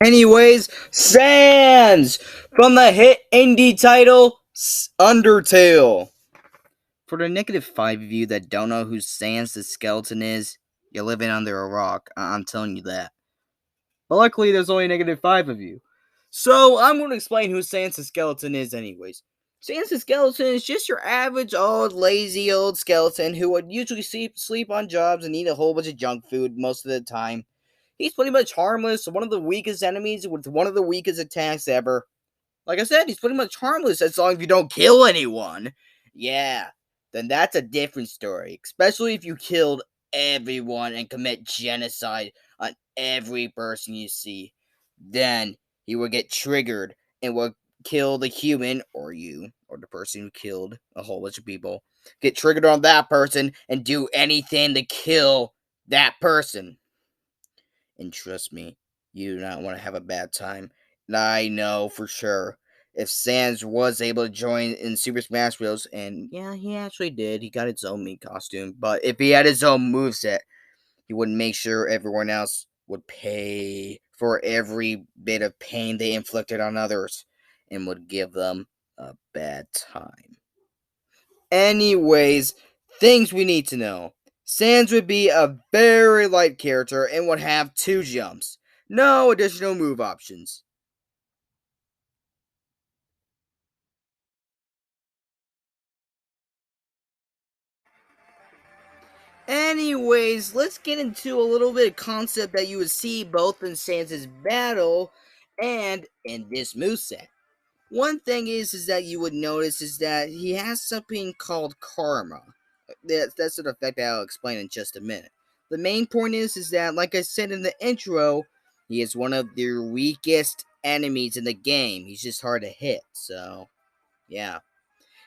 Anyways, Sans from the hit indie title Undertale. For the -5 of you that don't know who Sans the Skeleton is, you're living under a rock. I'm telling you that. But luckily, there's only -5 of you. So I'm going to explain who Sans the Skeleton is, anyways. Sans the Skeleton is just your average old, lazy old skeleton who would usually sleep on jobs and eat a whole bunch of junk food most of the time. He's pretty much harmless, one of the weakest enemies with one of the weakest attacks ever. Like I said, he's pretty much harmless as long as you don't kill anyone. Yeah, then that's a different story. Especially if you killed everyone and commit genocide on every person you see. Then he will get triggered and will kill the human, or you, or the person who killed a whole bunch of people. Get triggered on that person and do anything to kill that person. And trust me, you do not want to have a bad time. And I know for sure if Sans was able to join in Super Smash Bros., and yeah, he actually did. He got his own Mii costume. But if he had his own moveset, he would make sure everyone else would pay for every bit of pain they inflicted on others and would give them a bad time. Anyways, things we need to know. Sans would be a very light character and would have 2 jumps. No additional move options. Anyways, let's get into a little bit of concept that you would see both in Sans' battle and in this moveset. One thing is that you would notice is that he has something called karma. That's an effect that I'll explain in just a minute. The main point is that, like I said in the intro, he is one of the weakest enemies in the game. He's just hard to hit, so yeah.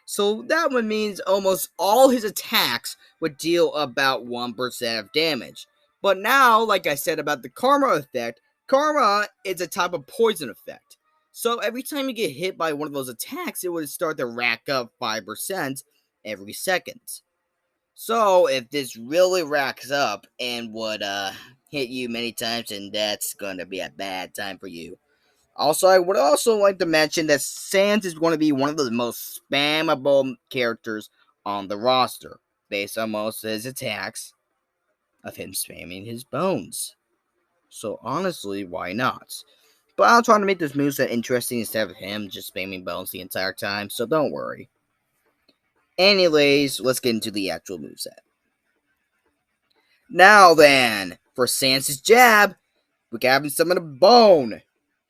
So that one means almost all his attacks would deal about 1% of damage. But now, like I said about the karma effect, karma is a type of poison effect. So every time you get hit by one of those attacks, it would start to rack up 5% every second. So if this really racks up and would hit you many times, then that's going to be a bad time for you. Also, I would also like to mention that Sans is going to be one of the most spammable characters on the roster, based on most of his attacks of him spamming his bones. So honestly, why not? But I'll try to make this moveset interesting instead of him just spamming bones the entire time, so don't worry. Anyways, let's get into the actual moveset. Now then, for Sans' jab, we got him summon a bone.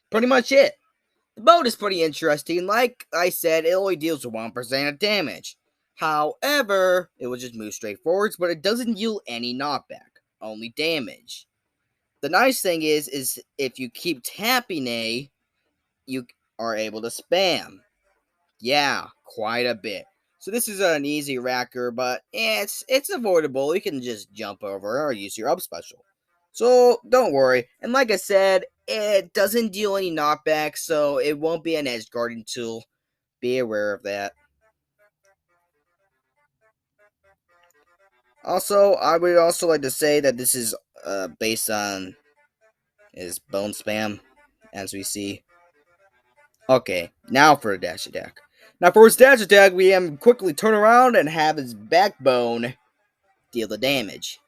Pretty much it. The boat is pretty interesting. Like I said, it only deals with 1% of damage. However, it will just move straight forwards, but it doesn't deal any knockback, only damage. The nice thing is if you keep tapping A, you are able to spam. Yeah, quite a bit. So this is an easy racker, but it's avoidable. You can just jump over or use your up special. So don't worry. And like I said, it doesn't deal any knockback, so it won't be an edge guarding tool. Be aware of that. Also, I would also like to say that this is based on his bone spam, as we see. Okay, now for a dash attack. Now for his dash attack, we have him quickly turn around and have his backbone deal the damage.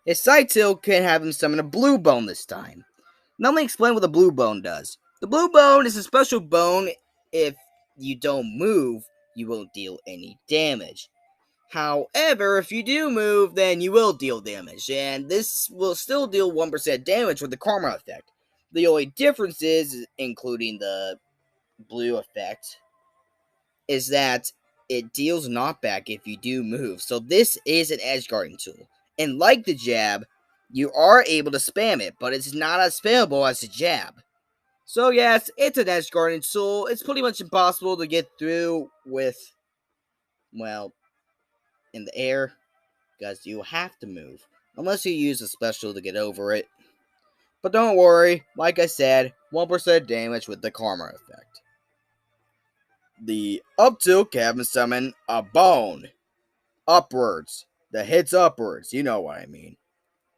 His side tilt can have him summon a blue bone this time. Now let me explain what the blue bone does. The blue bone is a special bone. If you don't move, you won't deal any damage. However, if you do move, then you will deal damage, and this will still deal 1% damage with the karma effect. The only difference is, including the blue effect, is that it deals knockback if you do move. So this is an edge guarding tool. And like the jab, you are able to spam it, but it's not as spammable as the jab. So yes, it's an edge guarding tool. It's pretty much impossible to get through with, well, in the air, because you have to move. Unless you use a special to get over it. But don't worry, like I said, 1% damage with the karma effect. The up tilt can summon a bone. Upwards. The hits upwards. You know what I mean.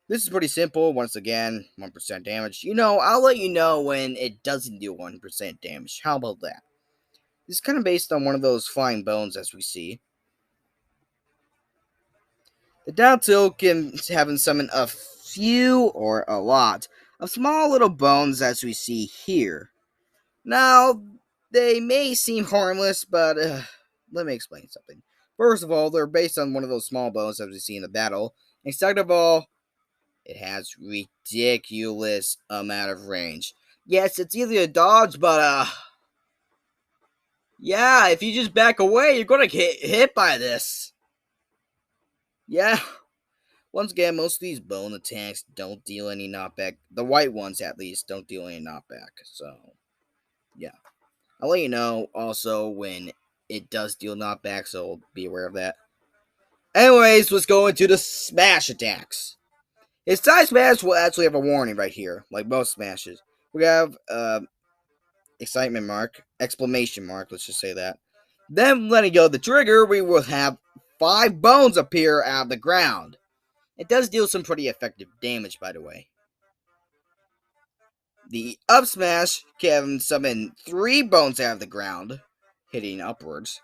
This is pretty simple. Once again, 1% damage. I'll let you know when it doesn't do 1% damage. How about that? This is kind of based on one of those flying bones as we see. The down tilt can have him summon a few or a lot of small little bones as we see here. Now, they may seem harmless, but let me explain something. First of all, they're based on one of those small bones as we see in the battle. And second of all, it has ridiculous amount of range. Yes, it's easy to dodge, but yeah, if you just back away, you're gonna get hit by this. Yeah. Once again, most of these bone attacks don't deal any knockback. The white ones, at least, don't deal any knockback. So, yeah. I'll let you know also when it does deal knockback, so be aware of that. Anyways, let's go into the smash attacks. His side smash will actually have a warning right here, like most smashes. We have excitement mark, exclamation mark, let's just say that. Then letting go of the trigger, we will have 5 bones appear out of the ground. It does deal some pretty effective damage, by the way. The up smash can summon 3 bones out of the ground, hitting upwards.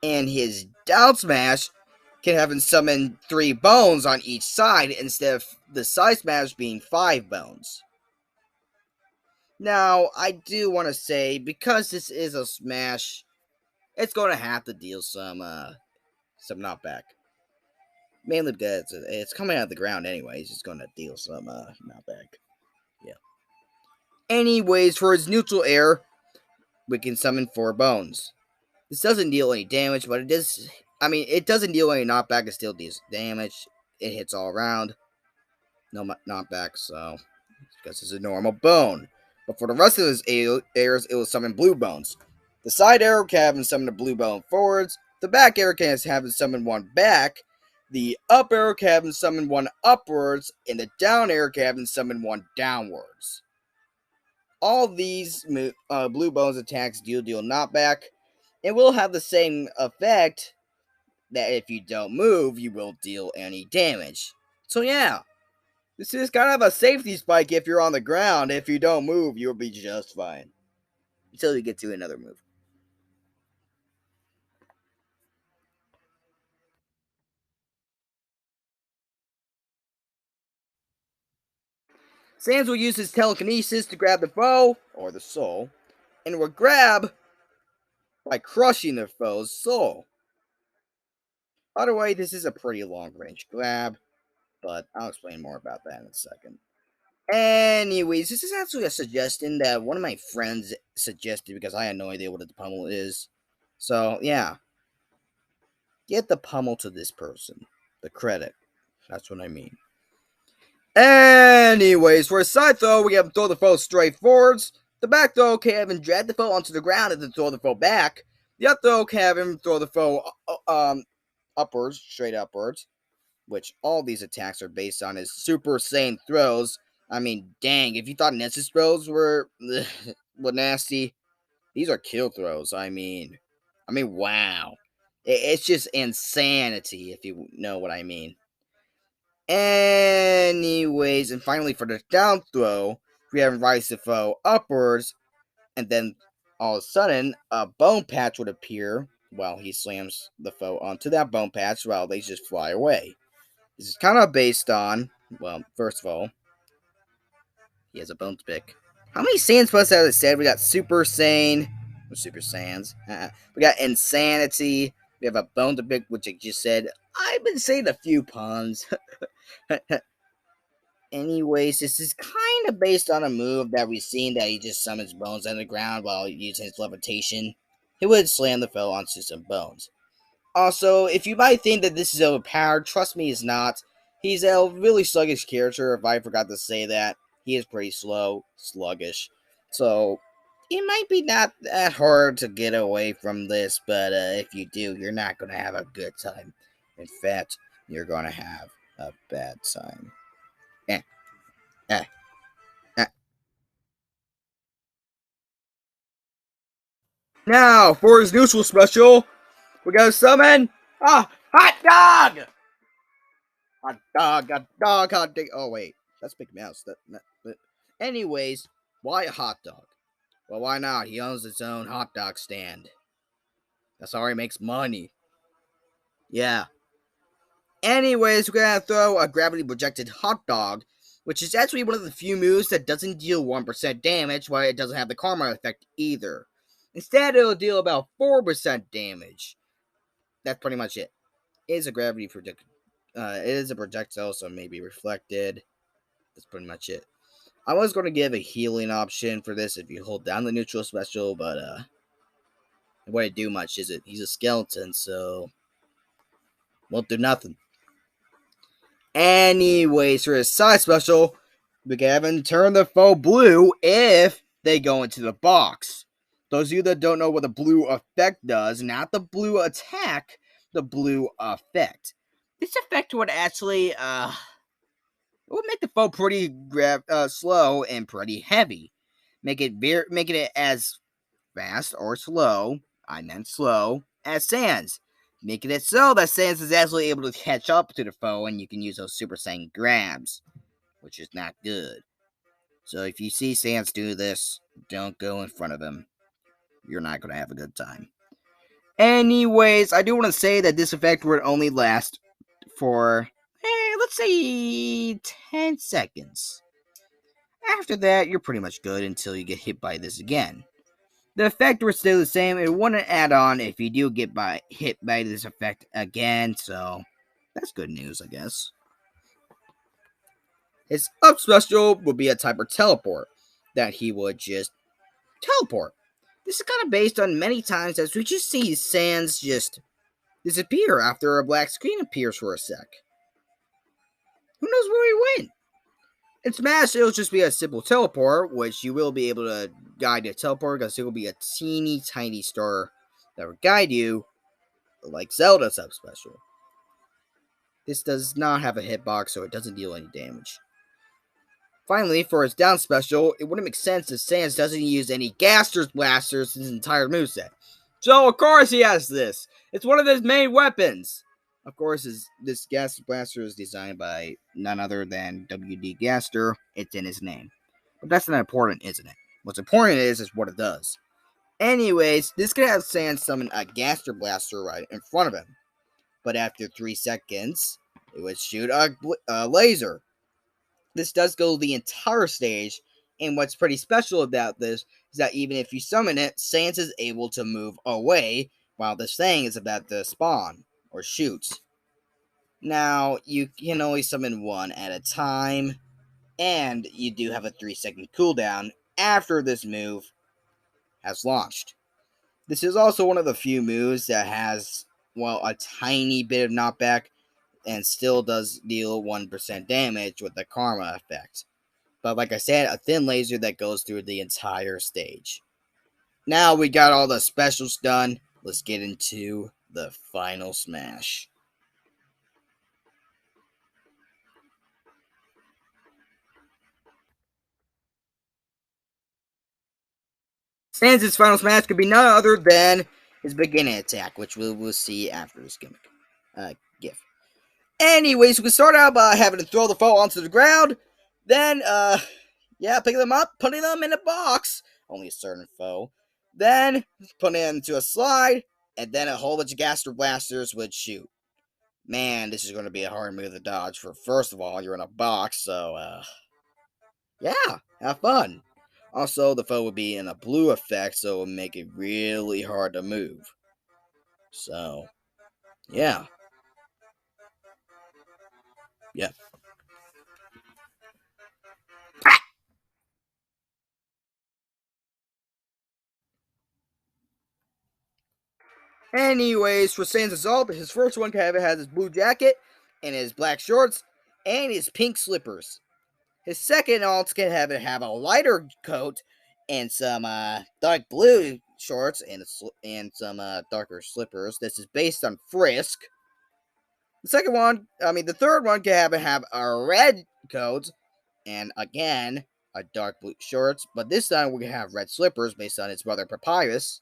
And his down smash can have him summon 3 bones on each side instead of the side smash being 5 bones. Now, I do want to say, because this is a smash, it's going to have to deal some knockback. Mainly because it's coming out of the ground anyways, it's going to deal some knockback. Yeah. Anyways, for his neutral air, we can summon 4 bones. This doesn't deal any damage, but it does. I mean, it doesn't deal any knockback. It still deals damage. It hits all around. No knockback, so because it's a normal bone. But for the rest of his airs, it will summon blue bones. The side arrow can have him summon a blue bone forwards. The back arrow can have him summon 1 back. The up arrow can have him summon 1 upwards, and the down arrow can have him summon 1 downwards. All these blue bones attacks deal knockback. It will have the same effect that if you don't move, you will deal any damage. So yeah, this is kind of a safety spike if you're on the ground. If you don't move, you'll be just fine. Until you get to another move. Sans will use his telekinesis to grab the foe, or the soul, and will grab by crushing the foe's soul. By the way, this is a pretty long range grab, but I'll explain more about that in a second. Anyways, this is actually a suggestion that one of my friends suggested because I had no idea what the pummel is. So, yeah. Get the pummel to this person. The credit. That's what I mean. Anyways, for a side throw, we have throw the foe straight forwards. The back throw can have him drag the foe onto the ground and then throw the foe back. The up throw can have him throw the foe upwards, straight upwards, which all these attacks are based on his Super Saiyan throws. I mean, dang, if you thought Nessus throws were nasty, these are kill throws. I mean, wow. It's just insanity, if you know what I mean. Anyways, and finally for the down throw, we have rise the foe upwards, and then all of a sudden, a bone patch would appear while he slams the foe onto that bone patch while they just fly away. This is kind of based on, well, first of all, he has a bone to pick. How many Saiyans plus out of the set? We got Super Saiyan, or Super Saiyans. We got Insanity. We have a bone to pick, which I just said. I've been saying a few puns. Anyways, this is kind of based on a move that we've seen that he just summons bones on the ground while using his levitation. He would slam the foe onto some bones. Also, if you might think that this is overpowered, trust me, he's not. He's a really sluggish character, if I forgot to say that. He is pretty slow, sluggish. So, it might be not that hard to get away from this, but if you do, you're not going to have a good time. In fact, you're going to have a bad time. Eh, eh, eh. Now, for his neutral special, we gotta summon hot dog! Hot dog, hot dog, hot dog. Oh, wait. That's Big Mouse. Anyways, why a hot dog? Well, why not? He owns his own hot dog stand. That's how he makes money. Yeah. Anyways, we're gonna throw a gravity projected hot dog, which is actually one of the few moves that doesn't deal 1% damage, while it doesn't have the karma effect either. Instead, it'll deal about 4% damage. That's pretty much it. It is a gravity projected. It is a projectile, so it may be reflected. That's pretty much it. I was going to give a healing option for this if you hold down the neutral special, but it wouldn't do much, is it? He's a skeleton, so won't do nothing. Anyways, for his side special, we can have him turn the foe blue if they go into the box. Those of you that don't know what the blue effect does, not the blue attack, the blue effect. This effect would actually, it would make the foe pretty slow and pretty heavy. Making it as fast or slow, I meant slow, as Sans. Making it so that Sans is actually able to catch up to the foe and you can use those Super Saiyan grabs, which is not good. So if you see Sans do this, don't go in front of him. You're not going to have a good time. Anyways, I do want to say that this effect would only last for, let's say 10 seconds. After that, you're pretty much good until you get hit by this again. The effect was still the same. It wouldn't add on if you do get hit by this effect again, so that's good news, I guess. His up special would be a type of teleport that he would just teleport. This is kind of based on many times as we just see Sans just disappear after a black screen appears for a sec. Who knows where he went? In Smash, it'll just be a simple teleport, which you will be able to guide your teleport because it will be a teeny tiny star that will guide you, like Zelda's up special. This does not have a hitbox, so it doesn't deal any damage. Finally, for his down special, it wouldn't make sense if Sans doesn't use any Gaster's blasters in his entire moveset. So, of course, he has this. It's one of his main weapons. Of course, this Gaster Blaster is designed by none other than W.D. Gaster. It's in his name. But that's not important, isn't it? What's important is what it does. Anyways, this could have Sans summon a Gaster Blaster right in front of him. But after 3 seconds, it would shoot a laser. This does go the entire stage, and what's pretty special about this is that even if you summon it, Sans is able to move away while this thing is about to spawn or shoot. Now, you can only summon one at a time, and you do have a 3-second cooldown after this move has launched. This is also one of the few moves that has, well, a tiny bit of knockback and still does deal 1% damage with the karma effect. But like I said, a thin laser that goes through the entire stage. Now we got all the specials done. Let's get into the final smash. Sans' final smash could be none other than his beginning attack, which we will see after this gimmick. GIF. Anyways, we can start out by having to throw the foe onto the ground. Then, picking them up, putting them in a box. Only a certain foe. Then, putting it into a slide. And then a whole bunch of gaster blasters would shoot. Man, this is going to be a hard move to dodge. For first of all, you're in a box, so, yeah, have fun. Also, the foe would be in a blue effect, so it would make it really hard to move. So, yeah. Yeah. Anyways, for Sans Assault, his first one kind of has his blue jacket and his black shorts and his pink slippers. His second alt can have a lighter coat and some dark blue shorts and some darker slippers. This is based on Frisk. The third one can have a red coat and again a dark blue shorts, but this time we can have red slippers based on its brother Papyrus.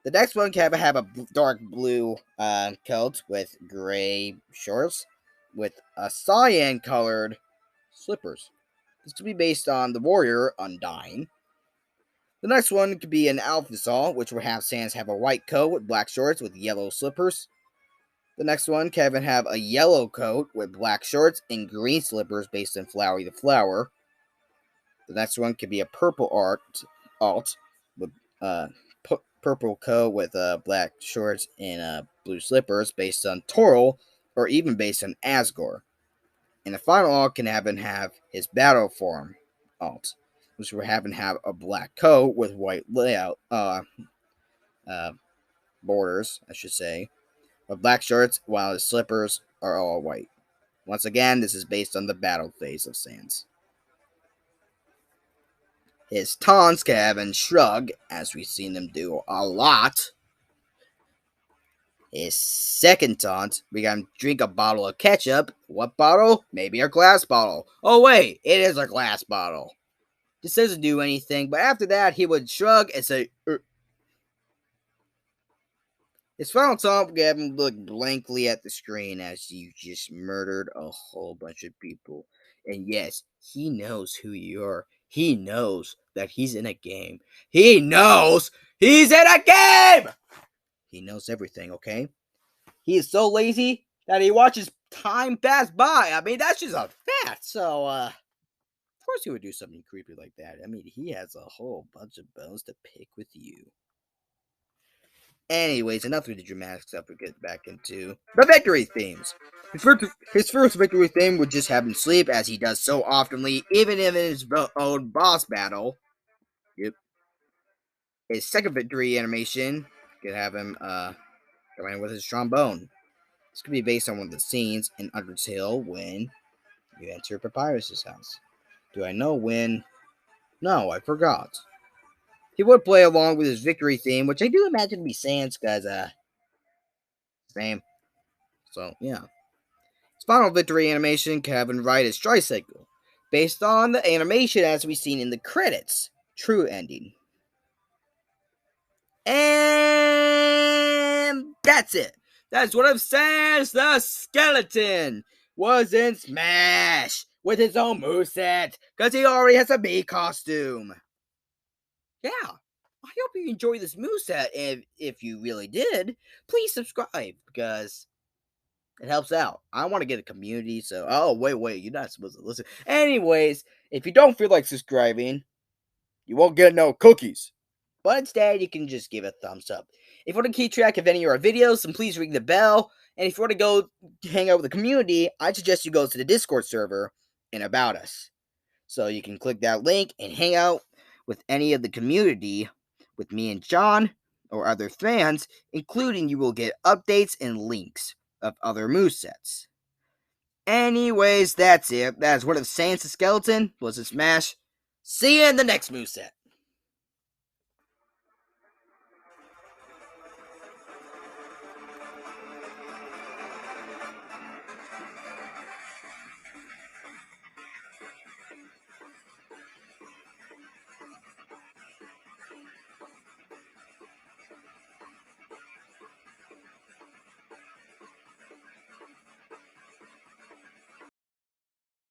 The next one can have a dark blue coat with gray shorts with a cyan colored slippers. This could be based on the warrior Undying. The next one could be an Alpha Saw, which will have Sans have a white coat with black shorts with yellow slippers. The next one can have a yellow coat with black shorts and green slippers based on Flowery the Flower. The next one could be a purple alt with purple coat with black shorts and blue slippers based on Toril or even based on Asgore. And the final alt can have his battle form alt, which will have a black coat with white layout borders, I should say, with black shorts while his slippers are all white. Once again, this is based on the battle phase of Sans. His taunts can have shrug, as we've seen him do a lot. His second taunt, we got him drink a bottle of ketchup. What bottle? Maybe a glass bottle. Oh wait, it is a glass bottle. This doesn't do anything, but after that, he would shrug and say, His final taunt would have him look blankly at the screen as you just murdered a whole bunch of people. And yes, he knows who you are. He knows that he's in a game. He knows he's in a game! He knows everything, okay? He is so lazy that he watches time pass by. I mean, that's just a fact. So, of course he would do something creepy like that. I mean, he has a whole bunch of bones to pick with you. Anyways, enough with the dramatic stuff. We get back into the victory themes. His first victory theme would just have him sleep, as he does so oftenly, even in his own boss battle. Yep. His second victory animation could have him going in with his trombone. This could be based on one of the scenes in Undertale when you enter Papyrus's house. Do I know when? No, I forgot. He would play along with his victory theme, which I do imagine to be Sans, because, same. So, yeah. His final victory animation, Kevin ride his tricycle, based on the animation as we've seen in the credits. True ending. And that's it. That's one of Sans the Skeleton was in Smash with his own moveset, because he already has a Bee costume. Yeah, I hope you enjoyed this moveset, and if you really did, please subscribe, because it helps out. I want to get a community, so... Oh, wait, you're not supposed to listen. Anyways, if you don't feel like subscribing, you won't get no cookies. But instead, you can just give a thumbs up. If you want to keep track of any of our videos, then please ring the bell. And if you want to go hang out with the community, I suggest you go to the Discord server and About Us. So you can click that link and hang out with any of the community with me and John or other fans, including you will get updates and links of other movesets. Anyways, that's it. That's What If Sans the Skeleton was a smash. See you in the next moveset.